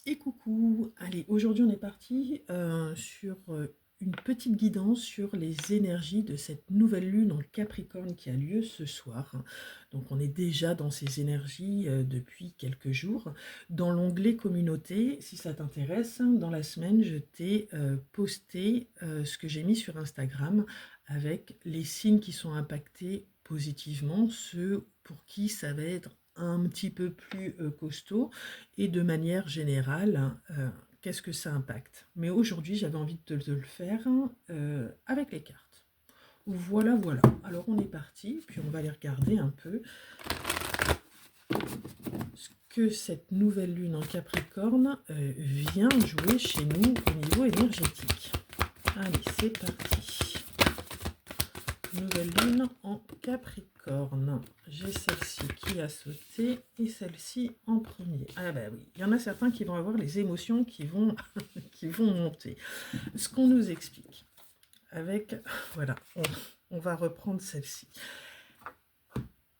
Et coucou! Allez, aujourd'hui on est parti sur une petite guidance sur les énergies de cette nouvelle lune en Capricorne qui a lieu ce soir. Donc on est déjà dans ces énergies depuis quelques jours. Dans l'onglet communauté, si ça t'intéresse, dans la semaine je t'ai posté ce que j'ai mis sur Instagram avec les signes qui sont impactés positivement, ceux pour qui ça va être un petit peu plus costaud et de manière générale, qu'est-ce que ça impacte. Mais aujourd'hui, j'avais envie de le faire avec les cartes. Voilà, voilà. Alors on est parti, puis on va aller regarder un peu ce que cette nouvelle lune en Capricorne vient jouer chez nous au niveau énergétique. Allez, c'est parti. Nouvelle lune en Capricorne. J'ai celle-ci qui a sauté et celle-ci en premier. Ah bah oui, il y en a certains qui vont avoir les émotions qui vont, qui vont monter. Ce qu'on nous explique avec, voilà, on va reprendre celle-ci.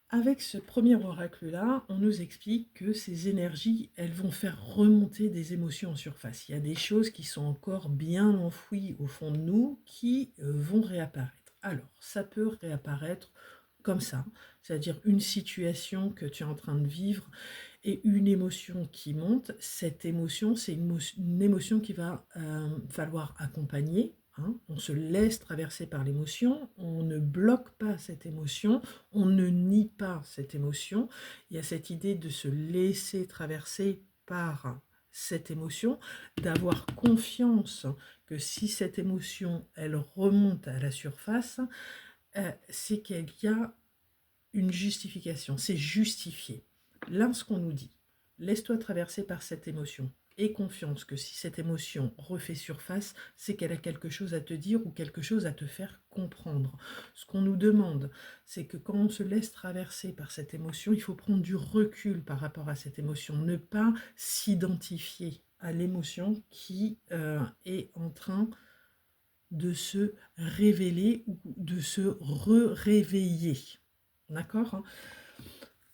Avec ce premier oracle-là, on nous explique que ces énergies, elles vont faire remonter des émotions en surface. Il y a des choses qui sont encore bien enfouies au fond de nous qui vont réapparaître. Alors, ça peut réapparaître comme ça, c'est-à-dire une situation que tu es en train de vivre et une émotion qui monte. Cette émotion, c'est une émotion qui va falloir accompagner. On se laisse traverser par l'émotion, on ne bloque pas cette émotion, on ne nie pas cette émotion. Il y a cette idée de se laisser traverser par cette émotion, d'avoir confiance que si cette émotion, elle remonte à la surface, c'est qu'il y a une justification, c'est justifié. Là, ce qu'on nous dit, laisse-toi traverser par cette émotion. Aie confiance que si cette émotion refait surface, c'est qu'elle a quelque chose à te dire ou quelque chose à te faire comprendre. Ce qu'on nous demande, c'est que quand on se laisse traverser par cette émotion, il faut prendre du recul par rapport à cette émotion, ne pas s'identifier à l'émotion qui est en train de se révéler ou de se réveiller. D'accord?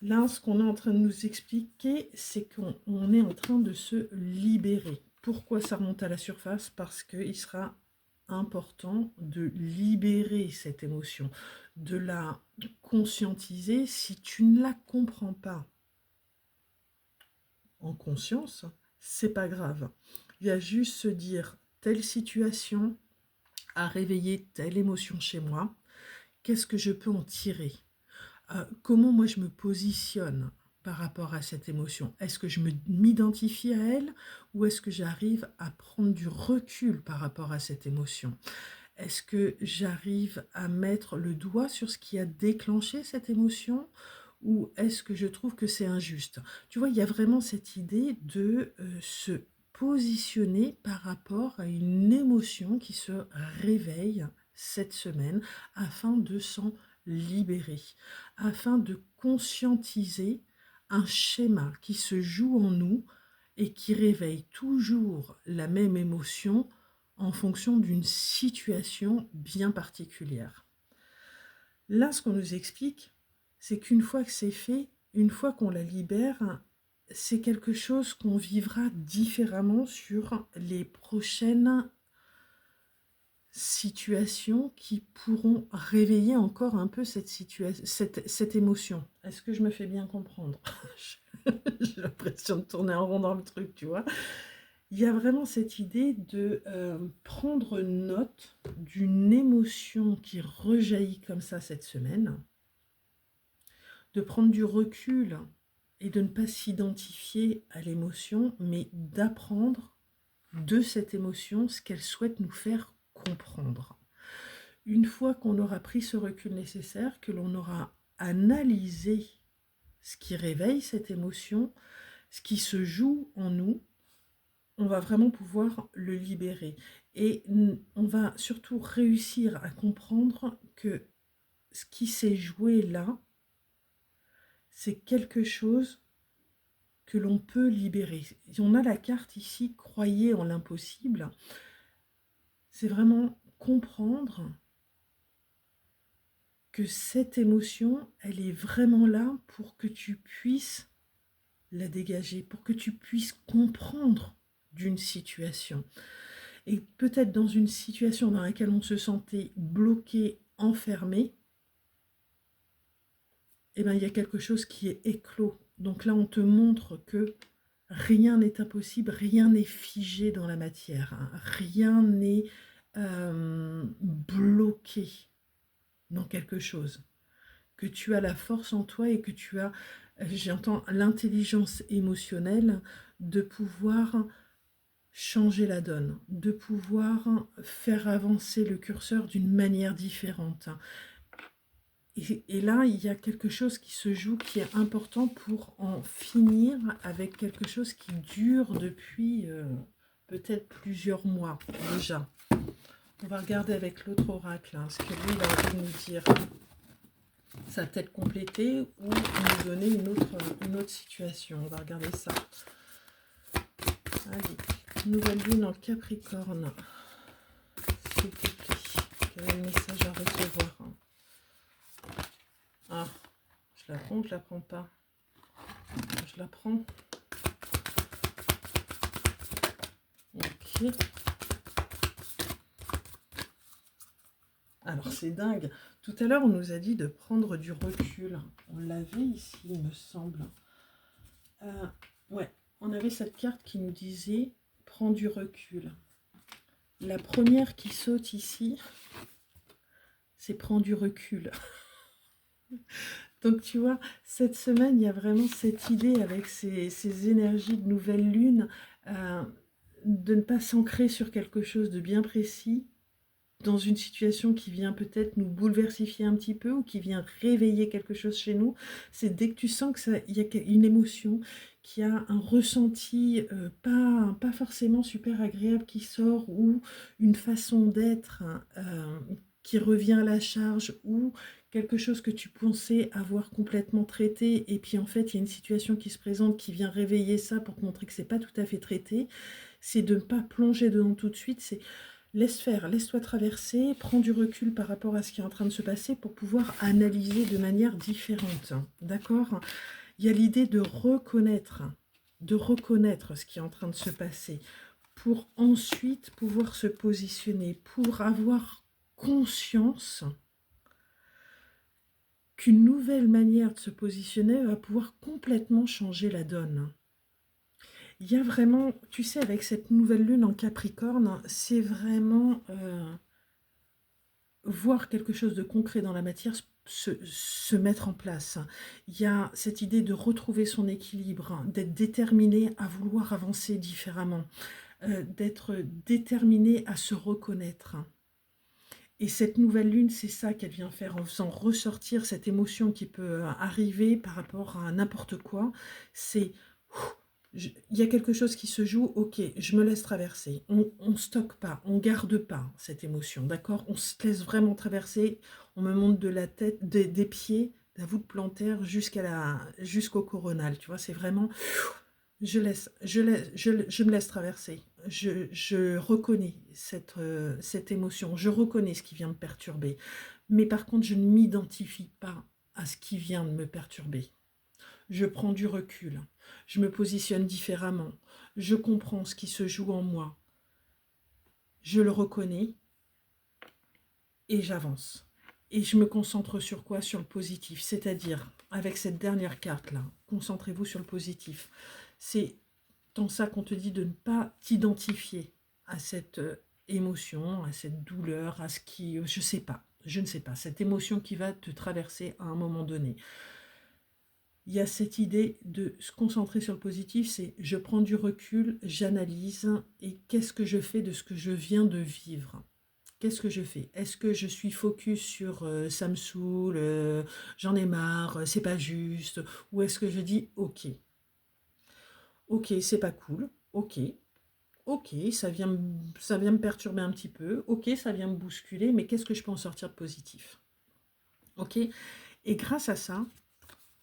Là, ce qu'on est en train de nous expliquer, c'est qu'on est en train de se libérer. Pourquoi ça remonte à la surface? Parce qu'il sera important de libérer cette émotion, de la conscientiser. Si tu ne la comprends pas en conscience, c'est pas grave. Il y a juste se dire, telle situation a réveillé telle émotion chez moi, qu'est-ce que je peux en tirer? Comment moi je me positionne par rapport à cette émotion? Est-ce que je m'identifie à elle ou est-ce que j'arrive à prendre du recul par rapport à cette émotion? Est-ce que j'arrive à mettre le doigt sur ce qui a déclenché cette émotion ou est-ce que je trouve que c'est injuste? Tu vois, il y a vraiment cette idée de se positionner par rapport à une émotion qui se réveille cette semaine afin de s'en libérer, afin de conscientiser un schéma qui se joue en nous et qui réveille toujours la même émotion en fonction d'une situation bien particulière. Là, ce qu'on nous explique, c'est qu'une fois que c'est fait, une fois qu'on la libère, c'est quelque chose qu'on vivra différemment sur les prochaines situations qui pourront réveiller encore un peu cette émotion. Est-ce que je me fais bien comprendre? J'ai l'impression de tourner en rond dans le truc, tu vois. Il y a vraiment cette idée de prendre note d'une émotion qui rejaillit comme ça cette semaine, de prendre du recul et de ne pas s'identifier à l'émotion, mais d'apprendre de cette émotion ce qu'elle souhaite nous faire comprendre. Une fois qu'on aura pris ce recul nécessaire, que l'on aura analysé ce qui réveille cette émotion, ce qui se joue en nous, on va vraiment pouvoir le libérer. Et on va surtout réussir à comprendre que ce qui s'est joué là, c'est quelque chose que l'on peut libérer. On a la carte ici, croyez en l'impossible. C'est vraiment comprendre que cette émotion, elle est vraiment là pour que tu puisses la dégager, pour que tu puisses comprendre d'une situation. Et peut-être dans une situation dans laquelle on se sentait bloqué, enfermé, eh ben, il y a quelque chose qui est éclos. Donc là, on te montre que rien n'est impossible, rien n'est figé dans la matière, hein. Rien n'est bloqué dans quelque chose. Que tu as la force en toi et que tu as, j'entends, l'intelligence émotionnelle de pouvoir changer la donne, de pouvoir faire avancer le curseur d'une manière différente. Et là, il y a quelque chose qui se joue qui est important pour en finir avec quelque chose qui dure depuis peut-être plusieurs mois déjà. On va regarder avec l'autre oracle, hein, ce que lui, il a envie de nous dire. Ça va peut-être compléter ou nous donner une autre situation. On va regarder ça. Allez, nouvelle lune en Capricorne. S'il te plaît, quel est le message à recevoir? Ah, je la prends ou je la prends pas? Je la prends. Ok. Alors c'est dingue. Tout à l'heure, on nous a dit de prendre du recul. On l'avait ici, il me semble. Ouais, on avait cette carte qui nous disait « Prends du recul ». La première qui saute ici, c'est « Prends du recul ». Donc tu vois, cette semaine, il y a vraiment cette idée avec ces énergies de nouvelle lune, de ne pas s'ancrer sur quelque chose de bien précis, dans une situation qui vient peut-être nous bouleversifier un petit peu ou qui vient réveiller quelque chose chez nous. C'est dès que tu sens qu'il y a une émotion, qu'il y a un ressenti pas forcément super agréable qui sort, ou une façon d'être qui revient à la charge, ou quelque chose que tu pensais avoir complètement traité et puis en fait il y a une situation qui se présente qui vient réveiller ça pour te montrer que c'est pas tout à fait traité. C'est de ne pas plonger dedans tout de suite, c'est laisse faire, laisse-toi traverser, prends du recul par rapport à ce qui est en train de se passer pour pouvoir analyser de manière différente. D'accord? Il y a l'idée de reconnaître ce qui est en train de se passer pour ensuite pouvoir se positionner, pour avoir conscience qu'une nouvelle manière de se positionner va pouvoir complètement changer la donne. Il y a vraiment, tu sais, avec cette nouvelle lune en Capricorne, c'est vraiment voir quelque chose de concret dans la matière se mettre en place. Il y a cette idée de retrouver son équilibre, d'être déterminé à vouloir avancer différemment, d'être déterminé à se reconnaître. Et cette nouvelle lune, c'est ça qu'elle vient faire en faisant ressortir cette émotion qui peut arriver par rapport à n'importe quoi. C'est il y a quelque chose qui se joue, ok, je me laisse traverser. On ne stocke pas, on garde pas cette émotion, d'accord? On se laisse vraiment traverser, on me monte de la tête, des pieds, de la voûte plantaire jusqu'au coronal, tu vois, c'est vraiment, je me laisse traverser. Je reconnais cette émotion, je reconnais ce qui vient me perturber. Mais par contre, je ne m'identifie pas à ce qui vient de me perturber. Je prends du recul, je me positionne différemment, je comprends ce qui se joue en moi, je le reconnais et j'avance. Et je me concentre sur quoi? Sur le positif, c'est-à-dire, avec cette dernière carte-là, concentrez-vous sur le positif. C'est dans ça qu'on te dit de ne pas t'identifier à cette émotion, à cette douleur, à ce qui, je ne sais pas, cette émotion qui va te traverser à un moment donné. Il y a cette idée de se concentrer sur le positif, c'est je prends du recul, j'analyse et qu'est-ce que je fais de ce que je viens de vivre? Qu'est-ce que je fais? Est-ce que je suis focus sur ça me saoule, j'en ai marre, c'est pas juste? Ou est-ce que je dis ok, c'est pas cool, ok, ça vient me perturber un petit peu, ok, ça vient me bousculer, mais qu'est-ce que je peux en sortir de positif? Ok? Et grâce à ça,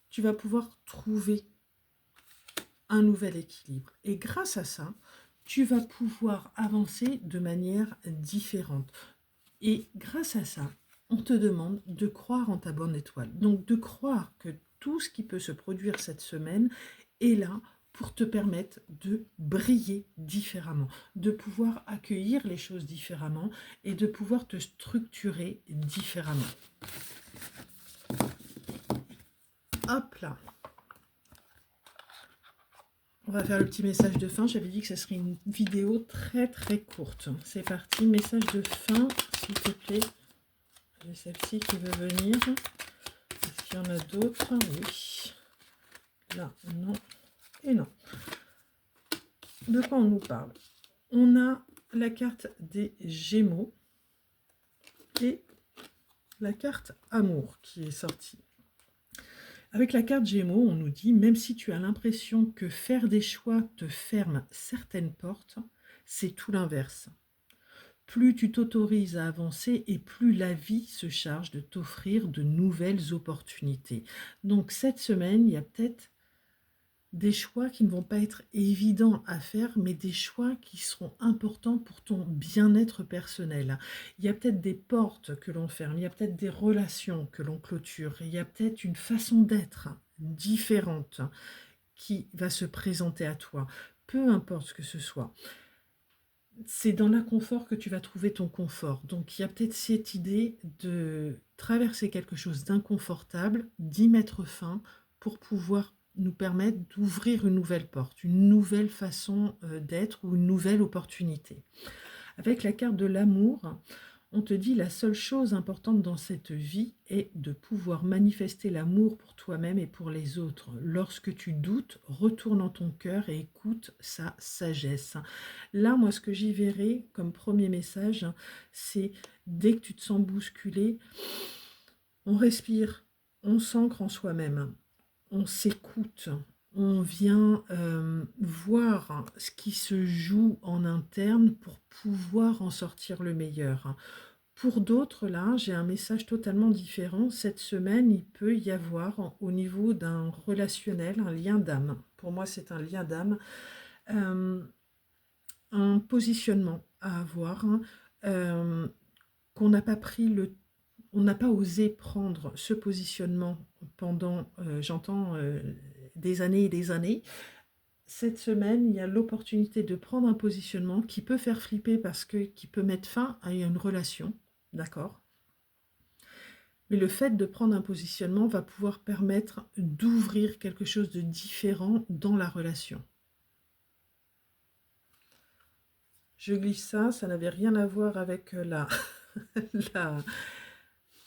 tu vas pouvoir trouver un nouvel équilibre. Et grâce à ça, tu vas pouvoir avancer de manière différente. Et grâce à ça, on te demande de croire en ta bonne étoile. Donc de croire que tout ce qui peut se produire cette semaine est là pour te permettre de briller différemment, de pouvoir accueillir les choses différemment et de pouvoir te structurer différemment. Hop là. On va faire le petit message de fin. J'avais dit que ce serait une vidéo très très courte. C'est parti, message de fin, s'il te plaît. J'ai celle-ci qui veut venir. Est-ce qu'il y en a d'autres? Oui. Là, non. Et non. De quoi on nous parle? On a la carte des Gémeaux et la carte Amour qui est sortie. Avec la carte Gémeaux, on nous dit, même si tu as l'impression que faire des choix te ferme certaines portes, c'est tout l'inverse. Plus tu t'autorises à avancer et plus la vie se charge de t'offrir de nouvelles opportunités. Donc cette semaine, il y a peut-être des choix qui ne vont pas être évidents à faire, mais des choix qui seront importants pour ton bien-être personnel. Il y a peut-être des portes que l'on ferme, il y a peut-être des relations que l'on clôture, il y a peut-être une façon d'être différente qui va se présenter à toi. Peu importe ce que ce soit. C'est dans l'inconfort que tu vas trouver ton confort. Donc il y a peut-être cette idée de traverser quelque chose d'inconfortable, d'y mettre fin pour pouvoir nous permettre d'ouvrir une nouvelle porte, une nouvelle façon d'être ou une nouvelle opportunité. Avec la carte de l'amour, on te dit la seule chose importante dans cette vie est de pouvoir manifester l'amour pour toi-même et pour les autres. Lorsque tu doutes, retourne dans ton cœur et écoute sa sagesse. Là, moi, ce que j'y verrai comme premier message, c'est dès que tu te sens bousculé, on respire, on s'ancre en soi-même, on s'écoute, on vient voir ce qui se joue en interne pour pouvoir en sortir le meilleur. Pour d'autres, là, j'ai un message totalement différent. Cette semaine, il peut y avoir au niveau d'un relationnel, un lien d'âme. Pour moi, c'est un lien d'âme. Un positionnement à avoir, qu'on n'a pas pris on n'a pas osé prendre ce positionnement pendant, j'entends, des années et des années. Cette semaine, il y a l'opportunité de prendre un positionnement qui peut faire flipper parce que qui peut mettre fin à une relation, d'accord? Mais le fait de prendre un positionnement va pouvoir permettre d'ouvrir quelque chose de différent dans la relation. Je glisse ça n'avait rien à voir avec la,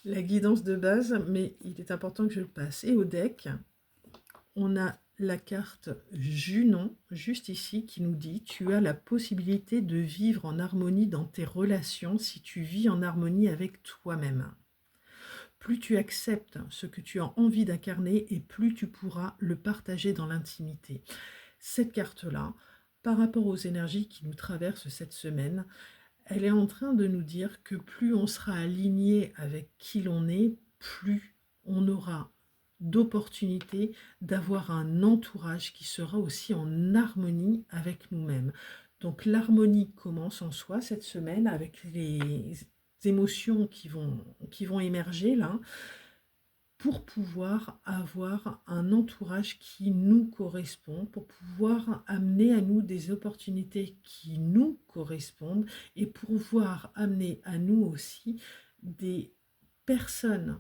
la guidance de base, mais il est important que je le passe. Et au deck, on a la carte Junon, juste ici, qui nous dit « Tu as la possibilité de vivre en harmonie dans tes relations si tu vis en harmonie avec toi-même. Plus tu acceptes ce que tu as envie d'incarner et plus tu pourras le partager dans l'intimité. » Cette carte-là, par rapport aux énergies qui nous traversent cette semaine, elle est en train de nous dire que plus on sera aligné avec qui l'on est, plus on aura d'opportunités d'avoir un entourage qui sera aussi en harmonie avec nous-mêmes. Donc l'harmonie commence en soi cette semaine avec les émotions qui vont émerger là, pour pouvoir avoir un entourage qui nous correspond, pour pouvoir amener à nous des opportunités qui nous correspondent et pouvoir amener à nous aussi des personnes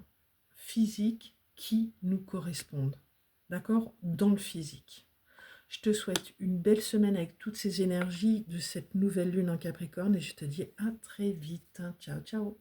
physiques qui nous correspondent, d'accord? Dans le physique. Je te souhaite une belle semaine avec toutes ces énergies de cette nouvelle lune en Capricorne et je te dis à très vite. Ciao, ciao!